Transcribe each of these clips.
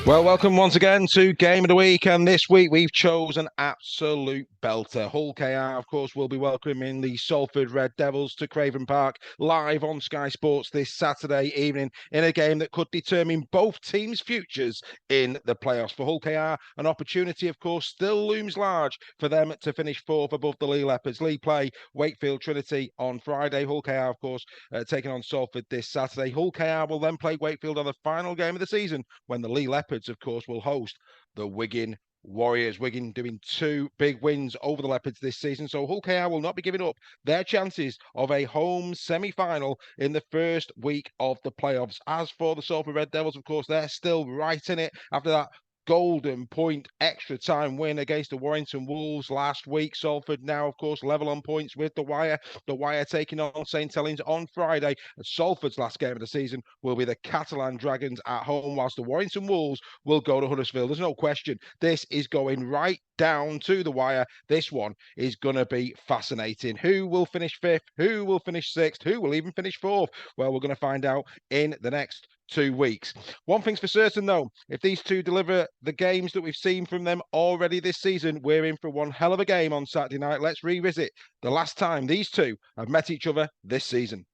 Well, welcome once again to Game of the Week, and this week we've chosen an absolute belter. Hull KR, of course, will be welcoming the Salford Red Devils to Craven Park live on Sky Sports this Saturday evening in a game that could determine both teams' futures in the playoffs. For Hull KR, an opportunity, of course, still looms large for them to finish fourth above the Lee Leopards. League play Wakefield Trinity on Friday. Hull KR, of course, taking on Salford this Saturday. Hull KR will then play Wakefield on the final game of the season when the Lee Leopards, of course, will host the Wigan Warriors. Wigan doing two big wins over the Leopards this season. So Hull KR will not be giving up their chances of a home semi-final in the first week of the playoffs. As for the Salford Red Devils, of course, they're still right in it after that golden point extra time win against the Warrington Wolves last week. Salford now, of course, level on points with the Wire. The Wire taking on St Helens on Friday. And Salford's last game of the season will be the Catalan Dragons at home, whilst the Warrington Wolves will go to Huddersfield. There's no question. This is going right down to the wire. This one is going to be fascinating. Who will finish fifth? Who will finish sixth? Who will even finish fourth? Well, we're going to find out in the next 2 weeks. One thing's for certain, though, if these two deliver the games that we've seen from them already this season, we're in for one hell of a game on Saturday night. Let's revisit the last time these two have met each other this season.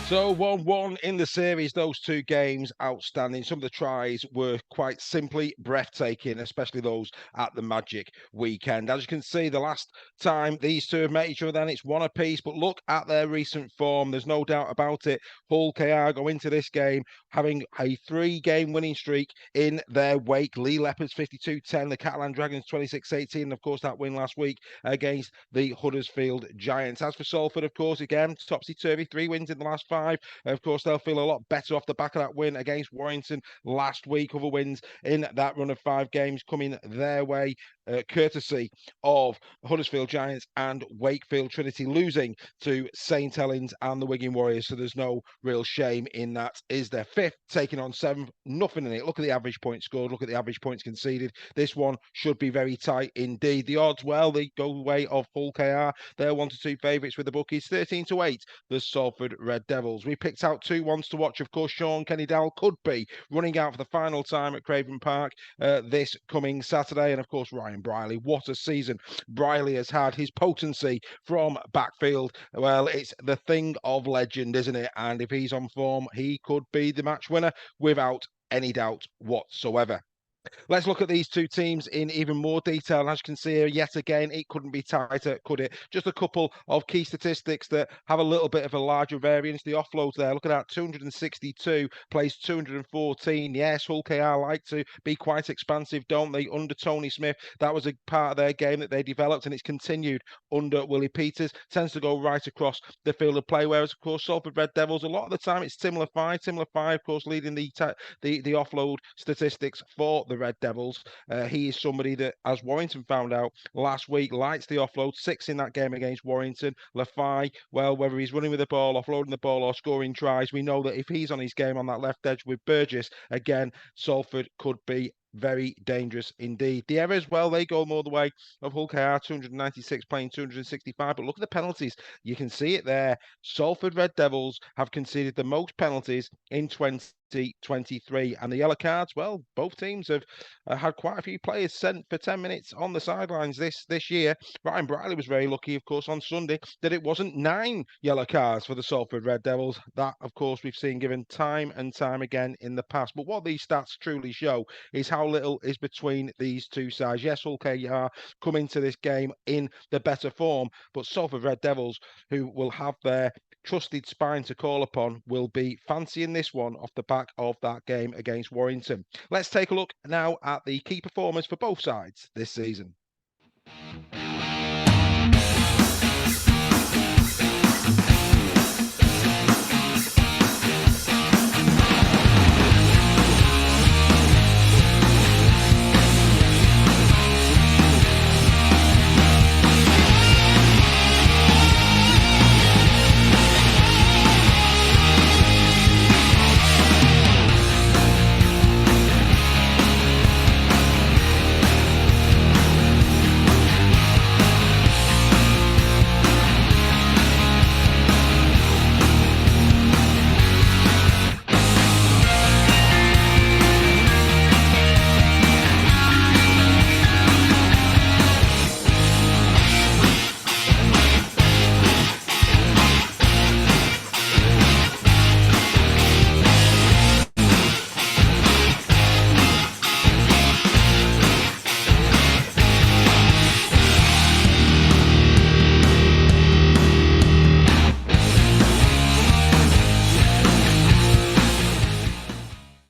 So 1-1 in the series, those two games outstanding. Some of the tries were quite simply breathtaking, especially those at the Magic weekend. As you can see, the last time these two have met each other, then it's one apiece. But look at their recent form. There's no doubt about it. Hull KR go into this game having a 3-game winning streak in their wake. Lee Leopards 52-10, the Catalan Dragons 26-18, and of course that win last week against the Huddersfield Giants. As for Salford, of course, again, topsy-turvy, 3 wins in the last 5. Of course, they'll feel a lot better off the back of that win against Warrington last week. Other wins in that run of 5 games coming their way, courtesy of Huddersfield Giants and Wakefield Trinity losing to St Helens and the Wigan Warriors. So there's no real shame in that, is there? Fifth, taking on 7th, nothing in it. Look at the average points scored. Look at the average points conceded. This one should be very tight indeed. The odds, well, they go the way of Hull KR. They're 1-2 favourites with the bookies. 13-8, the Salford Red Devils. We picked out 2 ones to watch. Of course, Sean Kenny Dowell could be running out for the final time at Craven Park this coming Saturday. And of course, Ryan Briley. What a season Briley has had. His potency from backfield, well, it's the thing of legend, isn't it? And if he's on form, he could be the match winner without any doubt whatsoever. Let's look at these two teams in even more detail. As you can see here, yet again, it couldn't be tighter, could it? Just a couple of key statistics that have a little bit of a larger variance. The offloads there, look at that, 262 plays 214. Yes, Hull KR like to be quite expansive, don't they? Under Tony Smith, that was a part of their game that they developed, and it's continued under Willie Peters. Tends to go right across the field of play, whereas, of course, Salford Red Devils, a lot of the time, it's Timler 5, of course, leading the offload statistics for the Red Devils. He is somebody that, as Warrington found out last week, likes the offload. 6 in that game against Warrington. Lafay, well, whether he's running with the ball, offloading the ball, or scoring tries, we know that if he's on his game on that left edge with Burgess, again, Salford could be very dangerous indeed. The errors, well, they go more the way of Hull KR, 296 playing 265. But look at the penalties. You can see it there. Salford Red Devils have conceded the most penalties in 2023. And the yellow cards, well, both teams have had quite a few players sent for 10 minutes on the sidelines this year. Ryan Briley was very lucky, of course, on Sunday that it wasn't 9 yellow cards for the Salford Red Devils. That, of course, we've seen given time and time again in the past. But what these stats truly show is how little is between these two sides. Yes, Hull KR come into this game in the better form, but Salford Red Devils, who will have their trusted spine to call upon, will be fancying this one off the back of that game against Warrington. Let's take a look now at the key performers for both sides this season.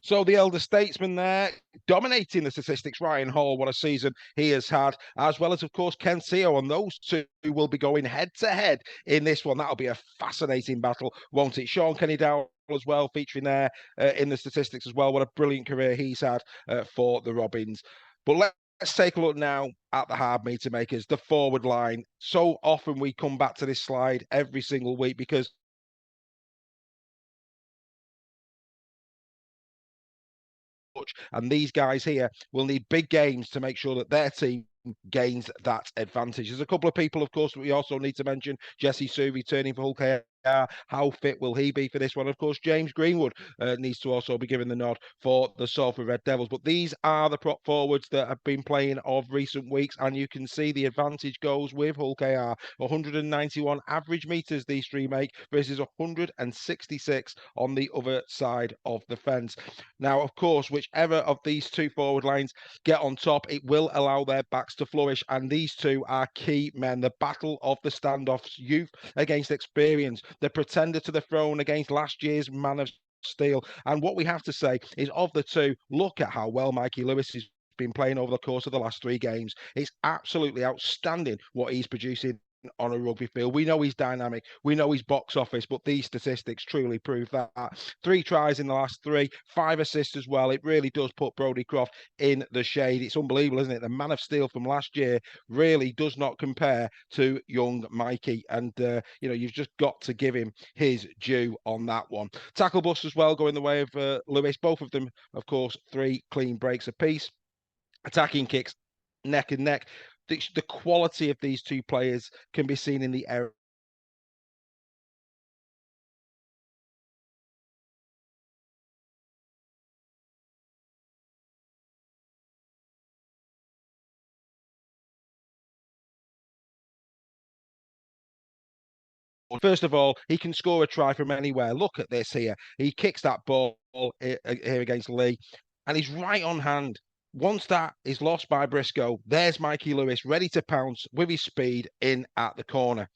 So the elder statesman there, dominating the statistics. Ryan Hall, what a season he has had, as well as, of course, Ken Seo. And those two will be going head-to-head in this one. That'll be a fascinating battle, won't it? Sean Kenny Dowell as well, featuring there in the statistics as well. What a brilliant career he's had for the Robins. But let's take a look now at the hard meter makers, the forward line. So often we come back to this slide every single week because and these guys here will need big games to make sure that their team gains that advantage. There's a couple of people, of course, we also need to mention. Jesse Sue returning for Hull KR. How fit will he be for this one? Of course, James Greenwood needs to also be given the nod for the Salford Red Devils. But these are the prop forwards that have been playing of recent weeks, and you can see the advantage goes with Hull KR. 191 average meters these three make versus 166 on the other side of the fence. Now, of course, whichever of these two forward lines get on top, it will allow their backs to flourish. And these two are key men. The battle of the standoffs, youth against experience, the pretender to the throne against last year's man of steel. And what we have to say is, of the two, look at how well Mikey Lewis has been playing over the course of the last 3 games. It's absolutely outstanding what he's producing on a rugby field. We know he's dynamic, we know he's box office, but these statistics truly prove that. 3 tries in the last 3, 5 assists as well. It really does put Brodie Croft in the shade. It's unbelievable, isn't it? The man of steel from last year really does not compare to young Mikey, and you've just got to give him his due on that one. Tackle bust as well, going the way of Lewis. Both of them, of course, 3 clean breaks apiece. Attacking kicks, neck and neck. The quality of these two players can be seen in the error. First of all, he can score a try from anywhere. Look at this here. He kicks that ball here against Lee, and he's right on hand. Once that is lost by Briscoe, there's Mikey Lewis ready to pounce with his speed in at the corner.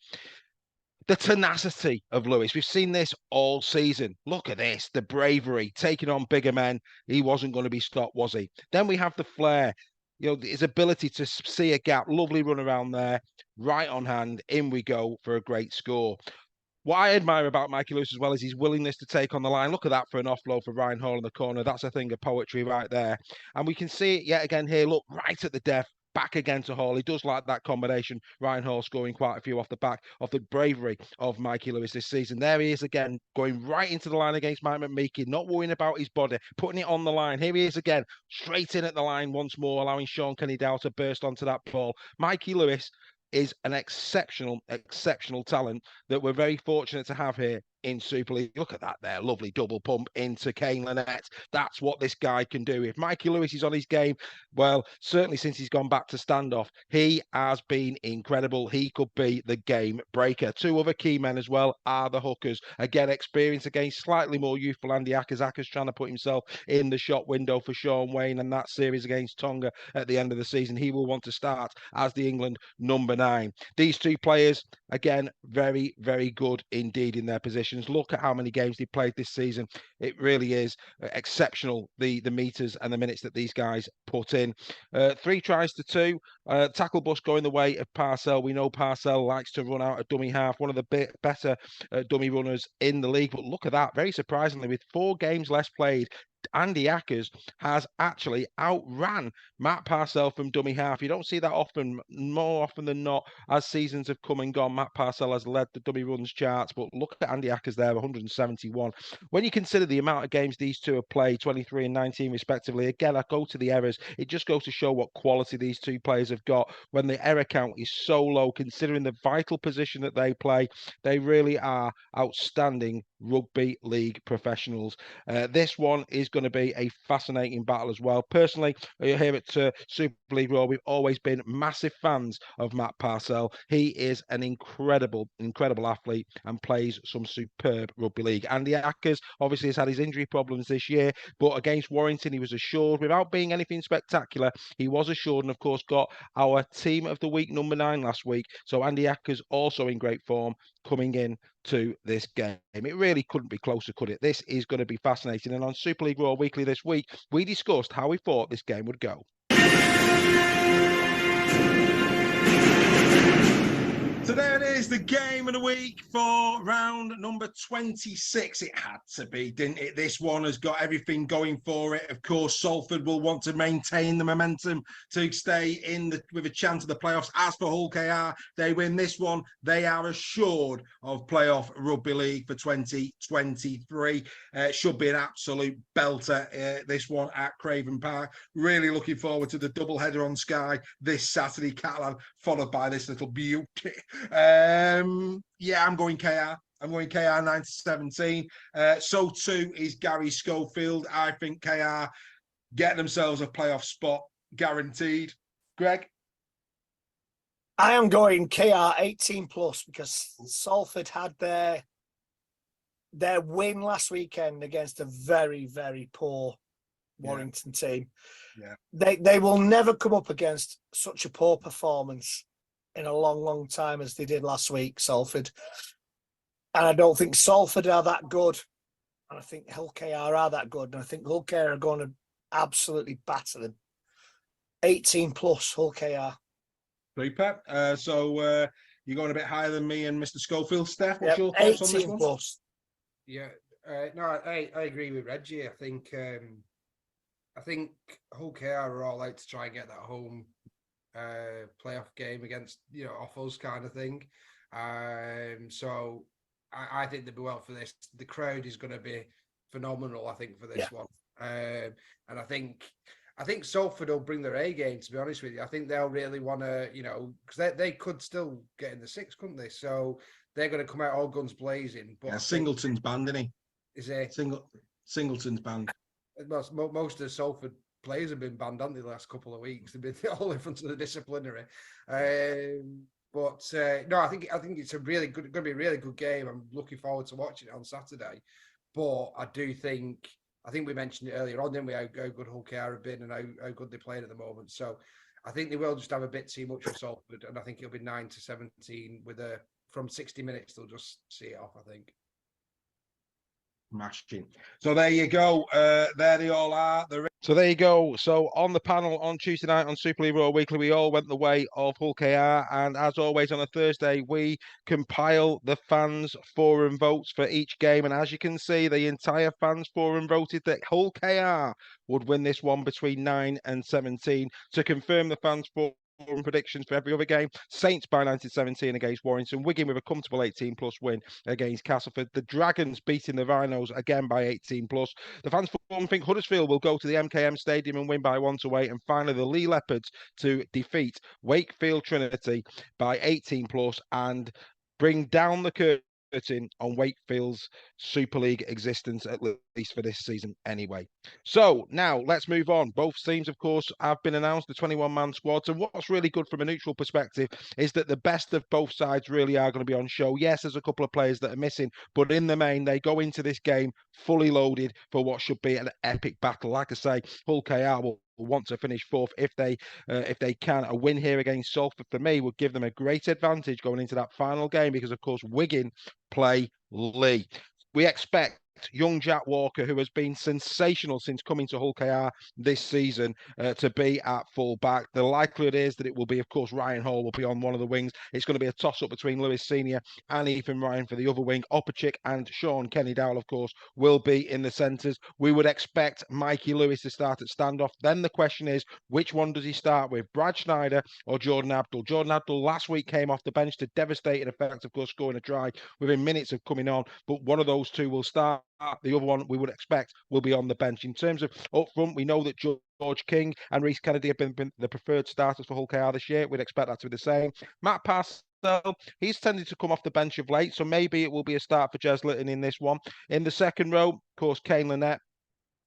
The tenacity of Lewis, we've seen this all season. Look at this, the bravery, taking on bigger men. He wasn't going to be stopped, was he? Then we have the flair, his ability to see a gap, lovely run around there, right on hand, in we go for a great score. What I admire about Mikey Lewis as well is his willingness to take on the line. Look at that for an offload for Ryan Hall in the corner. That's a thing of poetry right there. And we can see it yet again here. Look, right at the death. Back again to Hall. He does like that combination. Ryan Hall scoring quite a few off the back of the bravery of Mikey Lewis this season. There he is again, going right into the line against Mike McMeekin, not worrying about his body, putting it on the line. Here he is again, straight in at the line once more, allowing Sean Kenny Dow to burst onto that ball. Mikey Lewis is an exceptional talent that we're very fortunate to have here in Super League. Look at that there. Lovely double pump into Kane Lynette. That's what this guy can do. If Mikey Lewis is on his game, well, certainly since he's gone back to standoff, he has been incredible. He could be the game breaker. Two other key men as well are the hookers. Again, experience against slightly more youthful Andy Ackers. Ackers trying to put himself in the shot window for Sean Wayne, and that series against Tonga at the end of the season, he will want to start as the England number 9. These two players, again, very, very good indeed in their positions. Look at how many games they played this season. It really is exceptional, the meters and the minutes that these guys put in. 3 tries to 2. Tackle bus going the way of Parcell. We know Parcell likes to run out a dummy half, one of the better dummy runners in the league. But look at that. Very surprisingly, with 4 games less played, Andy Ackers has actually outran Matt Parcell from dummy half. You don't see that often. More often than not, as seasons have come and gone, Matt Parcell has led the dummy runs charts. But look at Andy Ackers there, 171. When you consider the amount of games these two have played, 23 and 19 respectively, again, I go to the errors. It just goes to show what quality these two players have got when the error count is so low, considering the vital position that they play. They really are outstanding rugby league professionals. This one is going to be a fascinating battle as well. Personally, here at Super League Raw, we've always been massive fans of Matt Parcell. He is an incredible athlete and plays some superb rugby league. Andy Ackers obviously has had his injury problems this year, but against Warrington, he was assured, without being anything spectacular, he was assured, and of course got our team of the week number 9 last week. So Andy Ackers also in great form coming in to this game. It really couldn't be closer, could it? This is going to be fascinating. And on Super League Raw Weekly this week, we discussed how we thought this game would go. So there it is, the game of the week for round number 26. It had to be, didn't it? This one has got everything going for it. Of course, Salford will want to maintain the momentum to stay with a chance of the playoffs. As for Hull KR, they win this one, they are assured of playoff rugby league for 2023. Should be an absolute belter, this one at Craven Park. Really looking forward to the double header on Sky this Saturday, Catalan, followed by this little beauty. I'm going KR. I'm going KR 9-17. So too is Gary Schofield. I think KR get themselves a playoff spot guaranteed. Greg? I am going KR 18+ because Salford had their win last weekend against a very, very poor Warrington team. Yeah. They will never come up against such a poor performance in a long, long time as they did last week, Salford. And I don't think Salford are that good. And I think Hull KR are that good. And I think Hull KR are going to absolutely batter them. 18+ Hull KR. Super. So you're going a bit higher than me and Mr. Schofield. Steph, what's your thoughts on this one? 18+. Yeah, no, I agree with Reggie. I think Hull KR are all out to try and get that home playoff game against, off us kind of thing. So I think they'll be well for this. The crowd is going to be phenomenal, I think, for this one. And I think Salford will bring their A game, to be honest with you. I think they'll really want to, because they could still get in the 6, couldn't they? So they're going to come out all guns blazing. But Singleton's banned, isn't he? Is he? Singleton's banned. Most of the Salford players have been banned, haven't they, the last couple of weeks? They've been all in front of the disciplinary. No, I think it's going to be a really good game. I'm looking forward to watching it on Saturday. But I think we mentioned it earlier on, didn't we, how good Hull KR have been and how good they're playing at the moment. So I think they will just have a bit too much for Salford, and I think it'll be 9-17 from 60 minutes. They'll just see it off, I think. Mashing. So there you go. There they all are. So there you go. So on the panel on Tuesday night on Super League Raw Weekly, we all went the way of Hull KR. And as always on a Thursday, we compile the fans' forum votes for each game. And as you can see, the entire fans' forum voted that Hull KR would win this one between 9 and 17. To confirm the fans' forum predictions for every other game: Saints by 1917 against Warrington, Wigan with a comfortable 18+ win against Castleford, the Dragons beating the Rhinos again by 18+. The fans think Huddersfield will go to the MKM Stadium and win by 1-8, and finally the Lee Leopards to defeat Wakefield Trinity by 18+ and bring down the curtain on Wakefield's Super League existence, at least for this season anyway. So now let's move on. Both teams, of course, have been announced, the 21-man squads. And what's really good from a neutral perspective is that the best of both sides really are going to be on show. Yes, there's a couple of players that are missing, but in the main, they go into this game fully loaded for what should be an epic battle. Like I say, Hull KR will want to finish fourth if they can. A win here against Salford for me would give them a great advantage going into that final game, because of course Wigan play Lee. We expect young Jack Walker, who has been sensational since coming to Hull KR this season, to be at full back. The likelihood is that it will be, of course, Ryan Hall will be on one of the wings. It's going to be a toss-up between Lewis Senior and Ethan Ryan for the other wing. Opachik and Sean Kenny Dowell, of course, will be in the centres. We would expect Mikey Lewis to start at standoff. Then the question is, which one does he start with, Brad Schneider or Jordan Abdul? Jordan Abdul last week came off the bench to devastating effect, of course, scoring a try within minutes of coming on, but one of those two will start. The other one we would expect will be on the bench. In terms of up front, we know that George King and Reece Kennedy have been the preferred starters for Hull KR this year. We'd expect that to be the same. Matt Parcell, he's tended to come off the bench of late, so maybe it will be a start for Jez Litton in this one. In the second row, of course, Kane Lynette.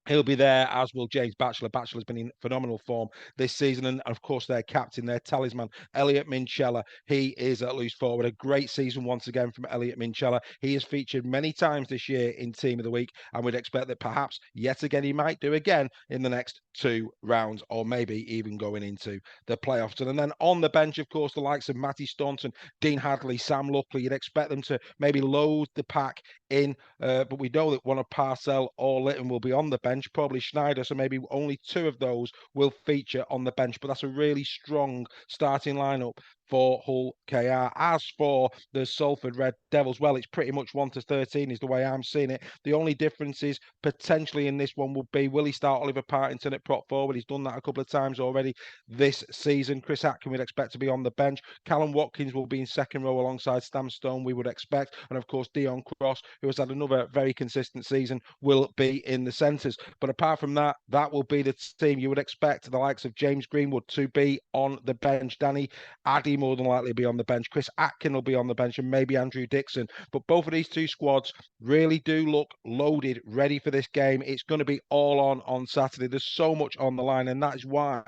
He'll be there, as will James Batchelor. Batchelor's been in phenomenal form this season. And, of course, their captain, their talisman, Elliot Minchella. He is at loose forward. A great season once again from Elliot Minchella. He has featured many times this year in Team of the Week, and we'd expect that perhaps yet again he might do again in the next 2 rounds, or maybe even going into the playoffs. And then on the bench, of course, the likes of Matty Staunton, Dean Hadley, Sam Luckley. You'd expect them to maybe load the pack in, but we know that one of Parcell or Litton will be on the bench, probably Schneider, so maybe only 2 of those will feature on the bench. But that's a really strong starting lineup for Hull KR. As for the Salford Red Devils, well, it's pretty much 1-13 is the way I'm seeing it. The only difference is potentially in this one would be, will he start Oliver Partington at prop forward? He's done that a couple of times already this season. Chris Atkin would expect to be on the bench. Callum Watkins will be in second row alongside Stam Stone, we would expect. And of course, Dion Cross, who has had another very consistent season, will be in the centres. But apart from that, that will be the team. You would expect the likes of James Greenwood to be on the bench. Danny Addy more than likely be on the bench. Chris Atkin will be on the bench, and maybe Andrew Dixon. But both of these 2 squads really do look loaded, ready for this game. It's going to be all on Saturday. There's so much on the line, and that is why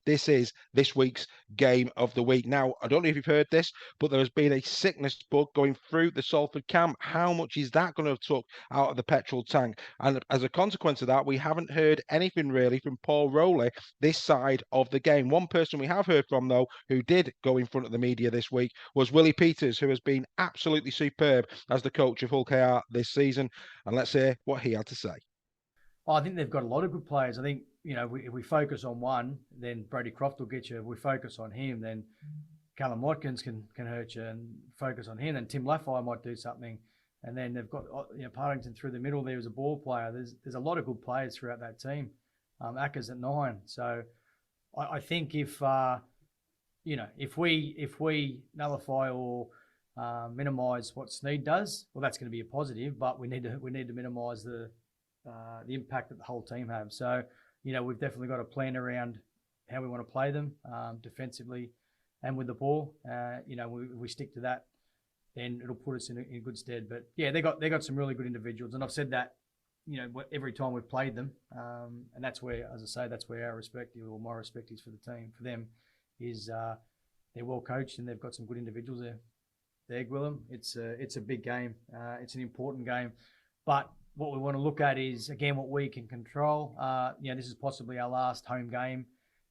this is this week's game of the week. Now, I don't know if you've heard this, but there has been a sickness bug going through the Salford camp. How much is that going to have took out of the petrol tank? And as a consequence of that, we haven't heard anything really from Paul Rowley this side of the game. One person we have heard from, though, who did go in front of the media this week was Willie Peters, who has been absolutely superb as the coach of Hull KR this season. And let's hear what he had to say. Oh, I think they've got a lot of good players. I think, if we focus on one, then Brady Croft will get you. If we focus on him, then Callum Watkins can hurt you, and focus on him. And Tim Laffey might do something. And then they've got Partington through the middle there as a ball player. There's a lot of good players throughout that team. Acker's at 9. So I think if we nullify or minimise what Snead does, well, that's going to be a positive. But we need to minimise the impact that the whole team have. So, we've definitely got a plan around how we want to play them defensively and with the ball. We stick to that, then it'll put us in good stead. But yeah, they got some really good individuals, and I've said that every time we've played them, and that's where, as I say, that's where my respect is for the team. For them, is they're well coached and they've got some good individuals there. There, Gwillem, it's a big game. It's an important game, but what we want to look at is, again, what we can control. This is possibly our last home game,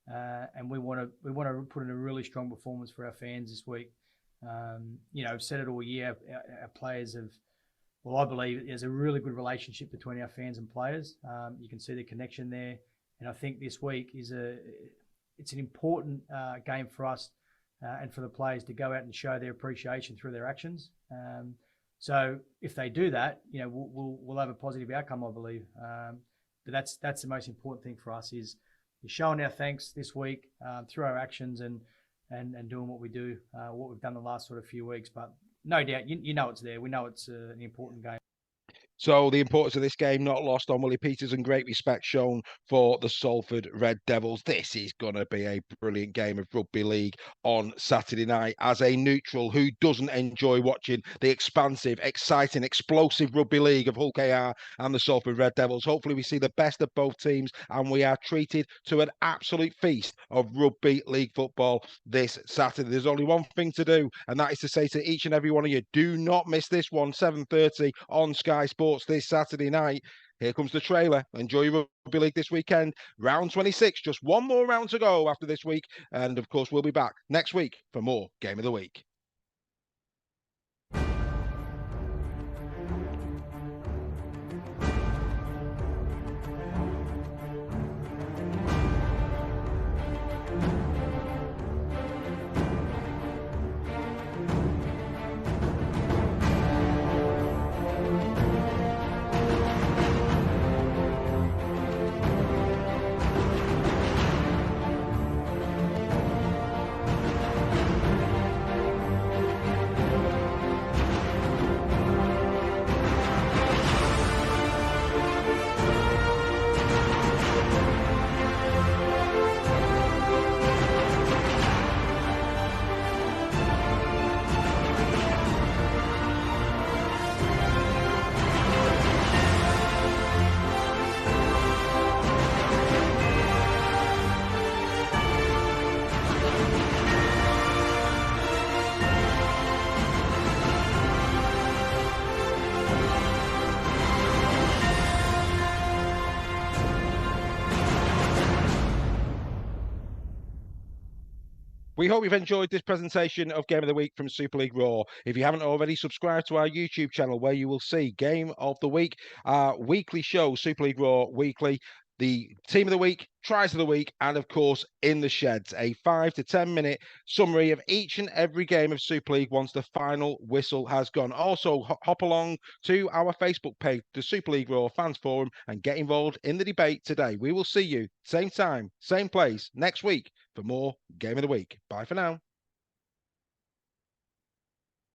and we want to put in a really strong performance for our fans this week. I've said it all year. Our players have, I believe there's a really good relationship between our fans and players. You can see the connection there. And I think this week it's an important game for us and for the players to go out and show their appreciation through their actions. So if they do that, we'll have a positive outcome, I believe. But that's the most important thing for us is showing our thanks this week through our actions and doing what we do, what we've done the last sort of few weeks. But no doubt, you know it's there. We know it's an important game. So the importance of this game not lost on Willie Peters, and great respect shown for the Salford Red Devils. This is going to be a brilliant game of rugby league on Saturday night. As a neutral who doesn't enjoy watching the expansive, exciting, explosive rugby league of Hull KR and the Salford Red Devils, hopefully we see the best of both teams and we are treated to an absolute feast of rugby league football this Saturday. There's only one thing to do, and that is to say to each and every one of you, do not miss this one, 7:30 on Sky Sports this Saturday night. Here comes the trailer. Enjoy your rugby league this weekend. Round 26, just one more round to go after this week. And of course, we'll be back next week for more Game of the Week. We hope you've enjoyed this presentation of Game of the Week from Super League Raw. If you haven't already, subscribe to our YouTube channel where you will see Game of the Week, our weekly show, Super League Raw Weekly, the Team of the Week, Tries of the Week, and of course, In the Sheds, a 5 to 10 minute summary of each and every game of Super League once the final whistle has gone. Also, hop along to our Facebook page, the Super League Raw Fans Forum, and get involved in the debate today. We will see you same time, same place next week for more Game of the Week. Bye for now.